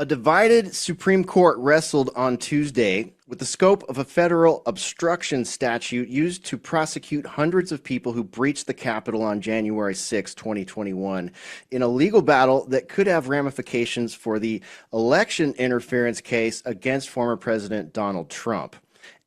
A divided Supreme Court wrestled on Tuesday with the scope of a federal obstruction statute used to prosecute hundreds of people who breached the Capitol on January 6, 2021, in a legal battle that could have ramifications for the election interference case against former President Donald Trump.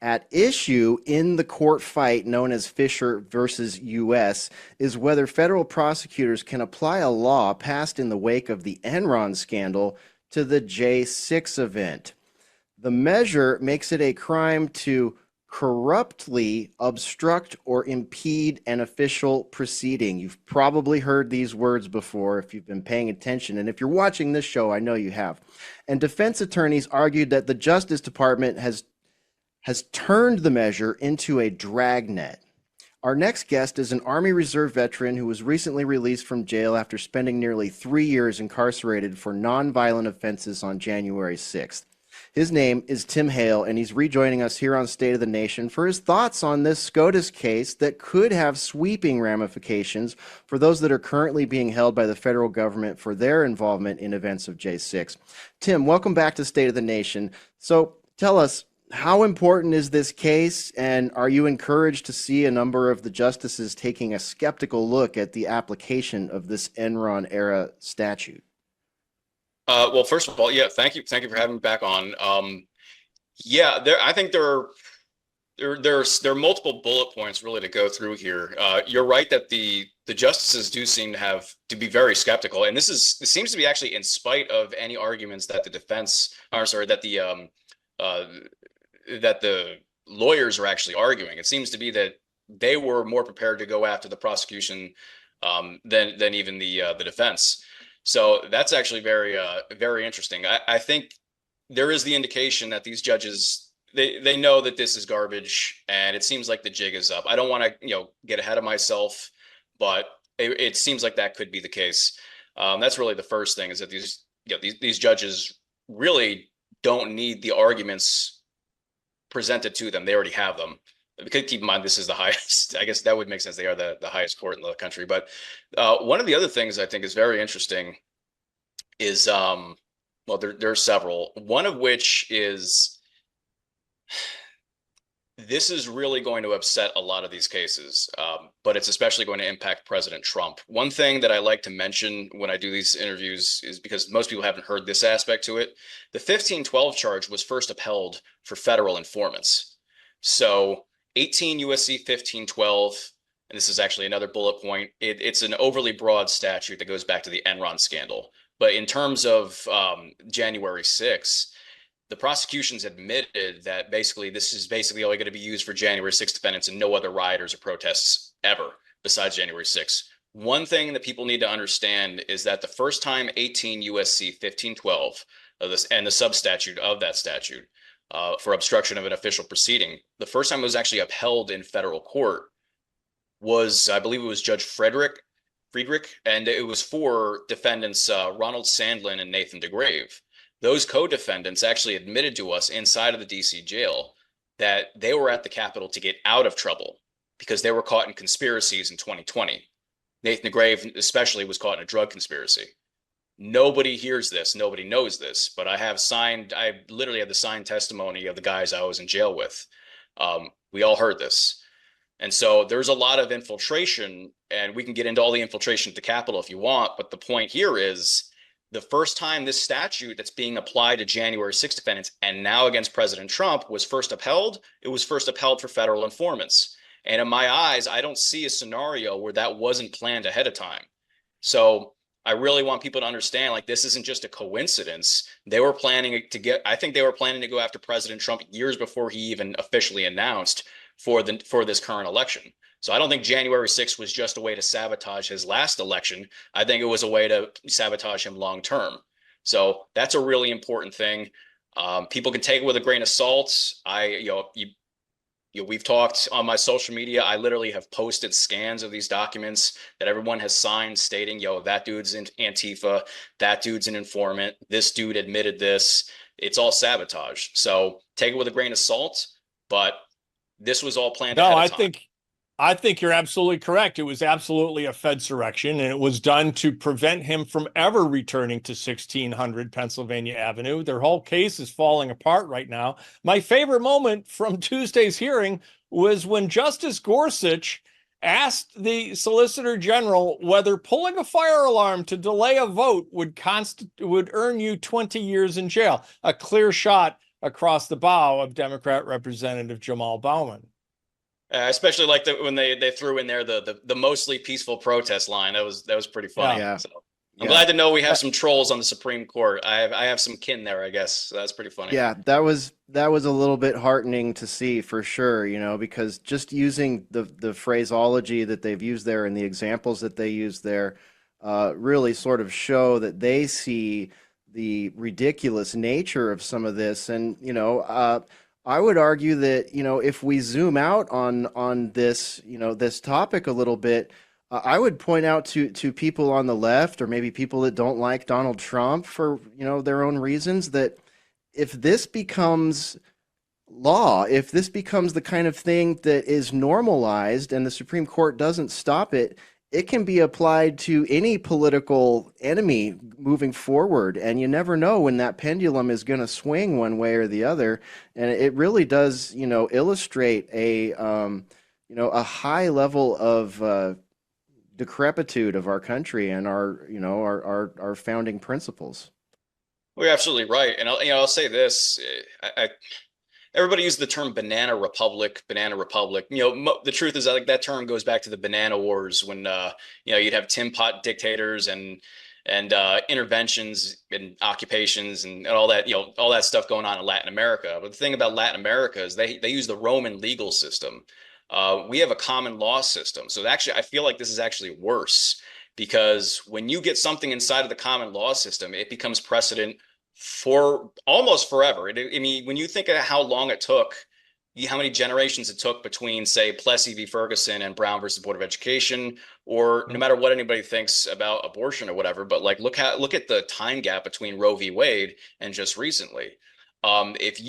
At issue in the court fight known as Fisher versus U.S. is whether federal prosecutors can apply a law passed in the wake of the Enron scandal to the J6 event. The measure makes it a crime to corruptly obstruct or impede an official proceeding. You've probably heard these words before if you've been paying attention. And if you're watching this show, I know you have. And defense attorneys argued that the Justice Department has turned the measure into a dragnet. Our next guest is an Army Reserve veteran who was recently released from jail after spending nearly 3 years incarcerated for nonviolent offenses on January 6th. His name is Tim Hale, and he's rejoining us here on State of the Nation for his thoughts on this SCOTUS case that could have sweeping ramifications for those that are currently being held by the federal government for their involvement in events of J6. Tim, welcome back to State of the Nation. So tell us, how important is this case, and are you encouraged to see a number of the justices taking a skeptical look at the application of this Enron-era statute? Well, first of all, yeah, thank you for having me back on. I think there are multiple bullet points really to go through here. You're right that the justices do seem to be very skeptical, and this seems to be actually in spite of any arguments that the defense, or sorry, that the lawyers are actually arguing. It seems to be that they were more prepared to go after the prosecution than even the defense. So that's actually very interesting. I think there is the indication that these judges they know that this is garbage, and it seems like the jig is up. I don't want to get ahead of myself, but it seems like that could be the case. That's really the first thing, is that these judges really don't need the arguments presented to them. They already have them. Because keep in mind, this is the highest, I guess that would make sense. They are the highest court in the country. But one of the other things I think is very interesting is, well, there are several. One of which is, this is really going to upset a lot of these cases, but it's especially going to impact President Trump. One thing that I like to mention when I do these interviews is, because most people haven't heard this aspect to it, the 1512 charge was first upheld for federal informants. So 18 USC 1512, and this is actually another bullet point, it's an overly broad statute that goes back to the Enron scandal. But in terms of January 6th, the prosecutions admitted that basically this is basically only going to be used for January 6th defendants and no other rioters or protests ever besides January 6th. One thing that people need to understand is that the first time 18 USC 1512 and the substatute of that statute for obstruction of an official proceeding, the first time it was actually upheld in federal court was, I believe it was Judge Friedrich, and it was for defendants Ronald Sandlin and Nathan DeGrave. Those co-defendants actually admitted to us inside of the DC jail that they were at the Capitol to get out of trouble because they were caught in conspiracies in 2020. Nathan DeGrave especially was caught in a drug conspiracy. Nobody hears this, nobody knows this, but I literally have the signed testimony of the guys I was in jail with. We all heard this. And so there's a lot of infiltration, and we can get into all the infiltration at the Capitol if you want, but the point here is, the first time this statute that's being applied to January 6th defendants and now against President Trump was first upheld, it was first upheld for federal informants. And in my eyes, I don't see a scenario where that wasn't planned ahead of time. So I really want people to understand, like, this isn't just a coincidence. They were planning to I think they were planning to go after President Trump years before he even officially announced for this current election. So I don't think January 6th was just a way to sabotage his last election. I think it was a way to sabotage him long term. So that's a really important thing. People can take it with a grain of salt. We've talked on my social media. I literally have posted scans of these documents that everyone has signed stating, that dude's in Antifa, that dude's an informant, this dude admitted this. It's all sabotage. So take it with a grain of salt, but this was all planned No, ahead of I time. think I think you're absolutely correct. It was absolutely a Fedsurrection, and it was done to prevent him from ever returning to 1600 Pennsylvania Avenue. Their whole case is falling apart right now. My favorite moment from Tuesday's hearing was when Justice Gorsuch asked the Solicitor General whether pulling a fire alarm to delay a vote would earn you 20 years in jail. A clear shot across the bow of Democrat Representative Jamal Bowman. Especially like when they threw in there the mostly peaceful protest line. That was pretty funny. Yeah. Yeah. So I'm Yeah. glad to know we have some trolls on the Supreme Court. I have some kin there, I guess. So that's pretty funny. Yeah, that was a little bit heartening to see for sure, because just using the phraseology that they've used there and the examples that they use there really sort of show that they see the ridiculous nature of some of this. And I would argue that if we zoom out on this this topic a little bit, I would point out to people on the left or maybe people that don't like Donald Trump for their own reasons that if this becomes law, if this becomes the kind of thing that is normalized and the Supreme Court doesn't stop it, it can be applied to any political enemy moving forward. And you never know when that pendulum is going to swing one way or the other. And it really does, illustrate a high level of decrepitude of our country and our founding principles. Well, you're absolutely right. And I'll say this. Everybody uses the term banana republic, banana republic. The truth is that term goes back to the banana wars when you'd have tin pot dictators and interventions and occupations and all that, all that stuff going on in Latin America. But the thing about Latin America is they use the Roman legal system. We have a common law system. So actually, I feel like this is actually worse because when you get something inside of the common law system, it becomes precedent for almost forever. I mean, when you think of how long it took, how many generations it took between, say, Plessy v. Ferguson and Brown versus Board of Education, or no matter what anybody thinks about abortion or whatever, but like look at the time gap between Roe v. Wade and just recently. If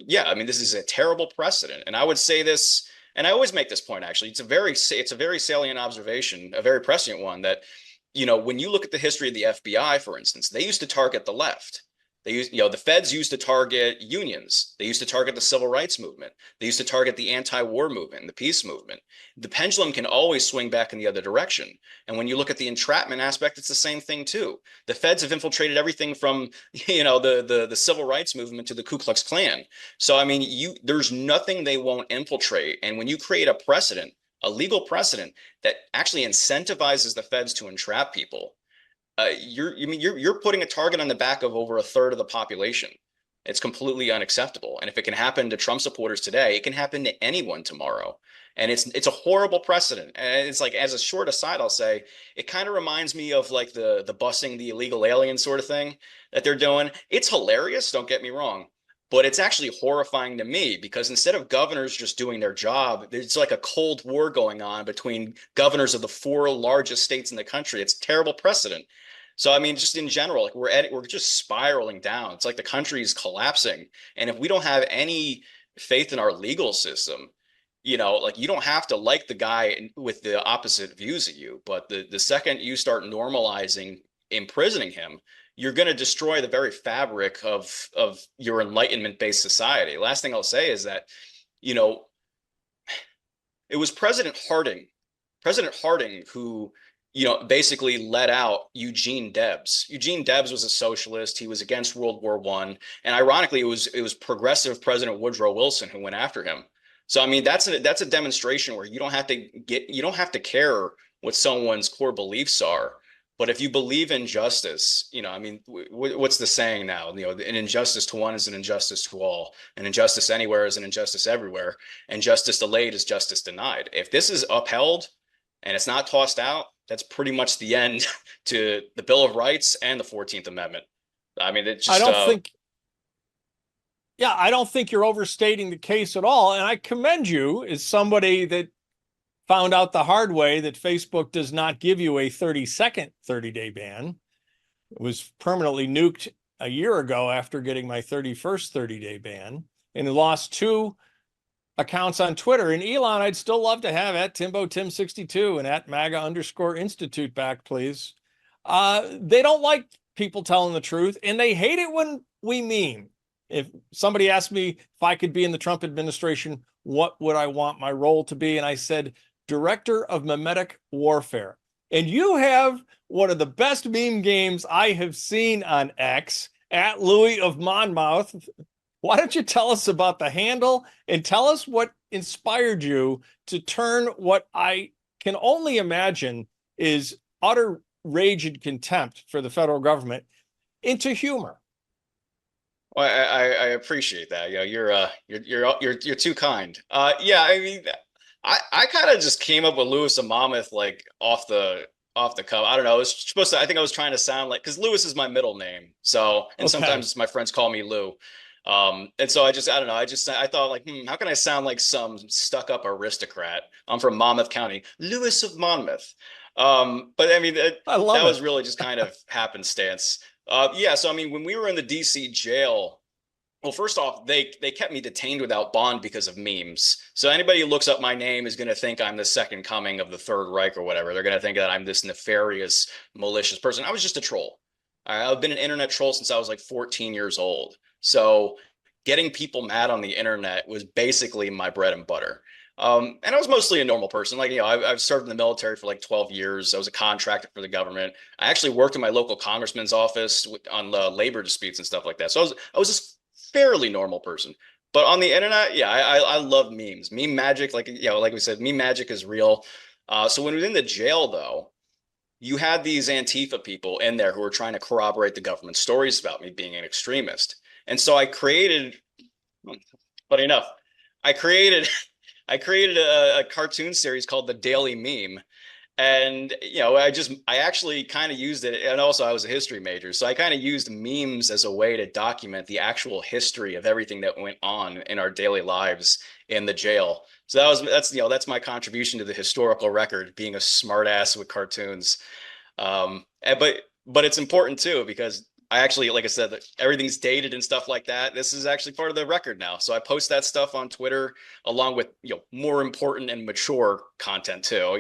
yeah, I mean, this is a terrible precedent, and I would say this, and I always make this point. Actually, it's a very salient observation, a very prescient one that when you look at the history of the FBI, for instance, they used to target the left. They used, the feds used to target unions. They used to target the civil rights movement. They used to target the anti-war movement, the peace movement. The pendulum can always swing back in the other direction. And when you look at the entrapment aspect, it's the same thing too. The feds have infiltrated everything from, the civil rights movement to the Ku Klux Klan. So I mean, there's nothing they won't infiltrate. And when you create a precedent, a legal precedent that actually incentivizes the feds to entrap people, you're putting a target on the back of over a third of the population. It's completely unacceptable. And if it can happen to Trump supporters today, it can happen to anyone tomorrow. And it's a horrible precedent. And it's like, as a short aside, I'll say it kind of reminds me of like the busing the illegal alien sort of thing that they're doing. It's hilarious, don't get me wrong. But it's actually horrifying to me because instead of governors just doing their job, there's like a cold war going on between governors of the four largest states in the country. It's a terrible precedent. So I mean, just in general, like we're just spiraling down. It's like the country is collapsing. And if we don't have any faith in our legal system, like you don't have to like the guy with the opposite views of you, but the second you start normalizing imprisoning him, you're going to destroy the very fabric of your enlightenment-based society. Last thing I'll say is that, it was President Harding who basically let out Eugene Debs. Eugene Debs was a socialist. He was against World War I. And ironically, it was progressive President Woodrow Wilson who went after him. So I mean, that's a demonstration where you don't have to care what someone's core beliefs are. But if you believe in justice, I mean, what's the saying now? An injustice to one is an injustice to all. An injustice anywhere is an injustice everywhere. And justice delayed is justice denied. If this is upheld and it's not tossed out, that's pretty much the end to the Bill of Rights and the 14th Amendment. I mean, it's just. I don't think you're overstating the case at all. And I commend you as somebody that found out the hard way that Facebook does not give you a 30-second 30-day ban. It was permanently nuked a year ago after getting my 31st 30-day ban, and lost two accounts on Twitter. And Elon, I'd still love to have at Timbo Tim62 and at MAGA_institute back, please. They don't like people telling the truth, and they hate it when we meme. If somebody asked me if I could be in the Trump administration, what would I want my role to be? And I said, Director of Memetic Warfare. And you have one of the best meme games I have seen on X, at Louis of Monmouth. Why don't you tell us about the handle and tell us what inspired you to turn what I can only imagine is utter rage and contempt for the federal government into humor? Well, I appreciate that. You're too kind. Yeah, I mean, I kind of just came up with Lewis of Monmouth like off the cuff. I don't know. It was supposed to. I think I was trying to sound like, because Lewis is my middle name. So, and Okay. sometimes my friends call me Lou. And so I don't know. I thought like, how can I sound like some stuck up aristocrat? I'm from Monmouth County, Lewis of Monmouth. But I mean, I love that was it. really just kind of happenstance. Yeah. So I mean, when we were in the DC jail, well, first off, they kept me detained without bond because of memes. So anybody who looks up my name is going to think I'm the second coming of the Third Reich or whatever. They're going to think that I'm this nefarious, malicious person. I was just a troll. I've been an internet troll since I was like 14 years old. So getting people mad on the internet was basically my bread and butter. And I was mostly a normal person. Like, I've served in the military for like 12 years. I was a contractor for the government. I actually worked in my local congressman's office on the labor disputes and stuff like that. So I was just fairly normal person. But on the internet, yeah, I love memes. Meme magic, like like we said, meme magic is real. So when we were in the jail, though, you had these Antifa people in there who were trying to corroborate the government stories about me being an extremist. And so I created, funny enough, I created I created a cartoon series called The Daily Meme. And I actually kind of used it, and also I was a history major, so I kind of used memes as a way to document the actual history of everything that went on in our daily lives in the jail. So that's my contribution to the historical record, being a smartass with cartoons. But it's important too, because I actually, like I said, that everything's dated and stuff like that. This is actually part of the record now, so I post that stuff on Twitter along with more important and mature content too.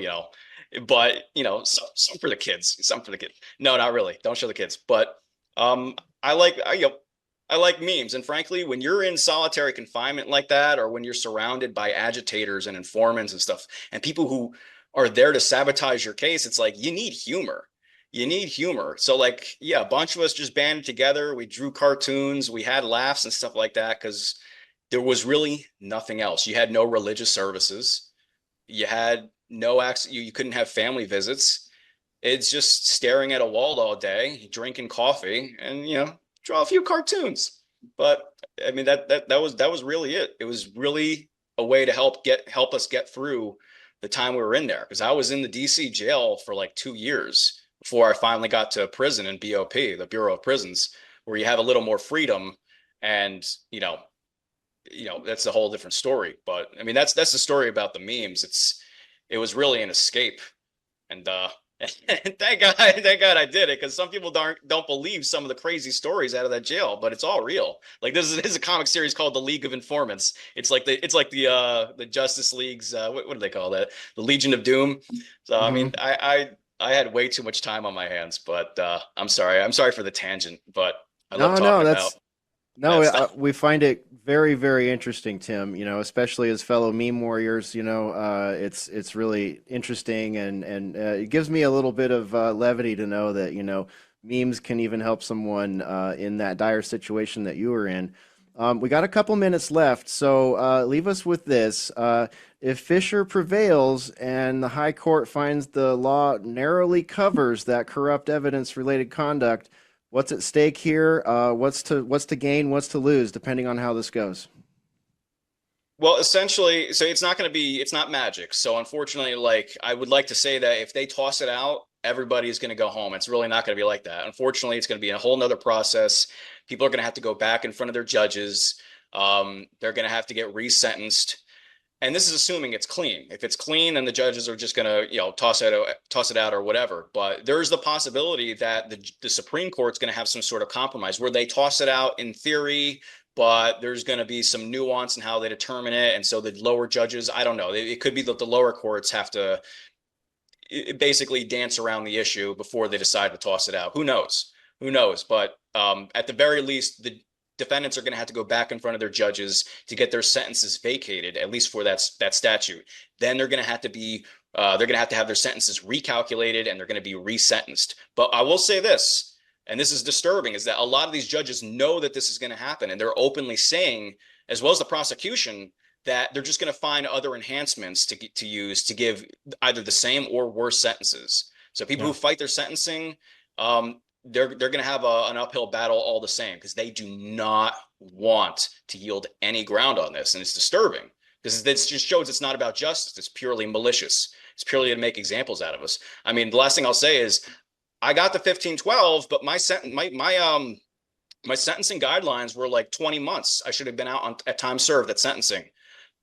But some for the kids, some for the kids. No, not really. Don't show the kids. But I like I like memes, and frankly, when you're in solitary confinement like that, or when you're surrounded by agitators and informants and stuff, and people who are there to sabotage your case, it's like you need humor. You need humor. So like, yeah, a bunch of us just banded together. We drew cartoons. We had laughs and stuff like that because there was really nothing else. You had no religious services. You had no access. You couldn't have family visits. It's just staring at a wall all day, drinking coffee, and draw a few cartoons. But I mean that was really it. It was really a way to help us get through the time we were in there, because I was in the DC jail for like 2 years before I finally got to prison in BOP, the Bureau of Prisons, where you have a little more freedom, and that's a whole different story. But I mean that's the story about the memes. It was really an escape, and thank God I did it, because some people don't believe some of the crazy stories out of that jail, but it's all real. Like this is a comic series called The League of Informants. It's like the Justice League's what do they call that? The Legion of Doom. So I mean I had way too much time on my hands, but I'm sorry for the tangent, but I love talking about No, that stuff. we find it very, very interesting, Tim. Especially as fellow meme warriors. It's really interesting, and it gives me a little bit of levity to know that memes can even help someone in that dire situation that you were in. We got a couple minutes left, so leave us with this. If Fisher prevails and the High Court finds the law narrowly covers that corrupt evidence-related conduct, what's at stake here? What's to gain? What's to lose? Depending on how this goes. Well, essentially, so it's not magic. So unfortunately, like I would like to say that if they toss it out, everybody's going to go home. It's really not going to be like that. Unfortunately, it's going to be a whole nother process. People are going to have to go back in front of their judges. They're going to have to get resentenced. And this is assuming it's clean. If it's clean, then the judges are just going to, toss it out or whatever. But there's the possibility that the Supreme Court's going to have some sort of compromise where they toss it out in theory, but there's going to be some nuance in how they determine it. And so the lower judges, I don't know, it could be that the lower courts have to basically dance around the issue before they decide to toss it out. Who knows? Who knows? But at the very least, the defendants are going to have to go back in front of their judges to get their sentences vacated, at least for that statute. Then they're going to have to be they're going to have their sentences recalculated, and they're going to be resentenced. But I will say this, and this is disturbing, is that a lot of these judges know that this is going to happen, and they're openly saying, as well as the prosecution, that they're just going to find other enhancements to use to give either the same or worse sentences. So people who fight their sentencing, they're going to have an uphill battle all the same, because they do not want to yield any ground on this. And it's disturbing, because this just shows it's not about justice. It's purely malicious. It's purely to make examples out of us. I mean, the last thing I'll say is I got the 15-12, but my sentencing guidelines were like 20 months. I should have been out at time served at sentencing,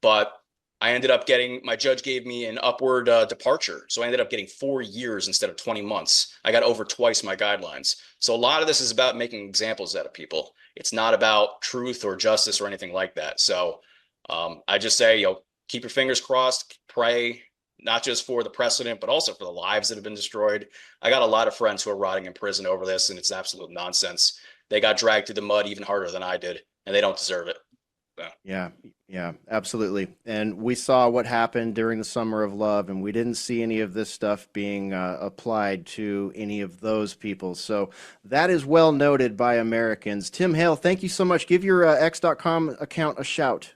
but I ended up getting, my judge gave me an upward departure. So I ended up getting 4 years instead of 20 months. I got over twice my guidelines. So a lot of this is about making examples out of people. It's not about truth or justice or anything like that. So I just say, keep your fingers crossed, pray, not just for the precedent, but also for the lives that have been destroyed. I got a lot of friends who are rotting in prison over this, and it's absolute nonsense. They got dragged through the mud even harder than I did, and they don't deserve it. So. Yeah, absolutely. And we saw what happened during the Summer of Love, and we didn't see any of this stuff being applied to any of those people. So that is well noted by Americans. Tim Hale, thank you so much. Give your X.com account a shout.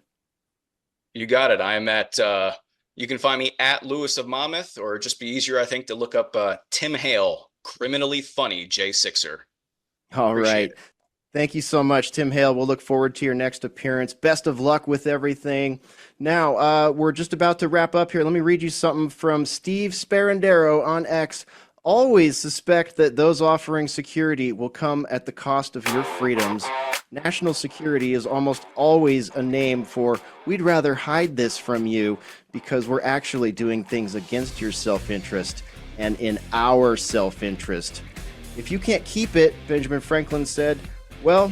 You got it. I am at, you can find me at Lewis of Monmouth, or just be easier, I think, to look up Tim Hale, criminally funny J6er. All right. Thank you so much, Tim Hale. We'll look forward to your next appearance. Best of luck with everything. Now, we're just about to wrap up here. Let me read you something from Steve Sparandero on X. Always suspect that those offering security will come at the cost of your freedoms. National security is almost always a name for, we'd rather hide this from you because we're actually doing things against your self-interest and in our self-interest. If you can't keep it, Benjamin Franklin said, well,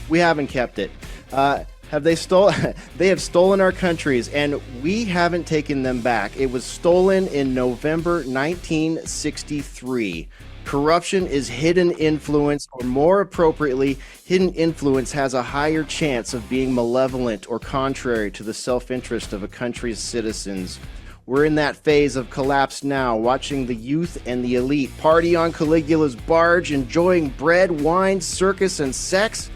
we haven't kept it. Have they stolen? They have stolen our countries, and we haven't taken them back. It was stolen in November 1963. Corruption is hidden influence, or more appropriately, hidden influence has a higher chance of being malevolent or contrary to the self-interest of a country's citizens. We're in that phase of collapse now, watching the youth and the elite party on Caligula's barge, enjoying bread, wine, circus, and sex,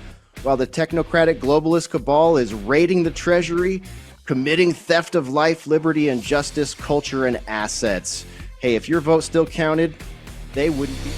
while the technocratic globalist cabal is raiding the treasury, committing theft of life, liberty, and justice, culture, and assets. Hey, if your vote still counted, they wouldn't be...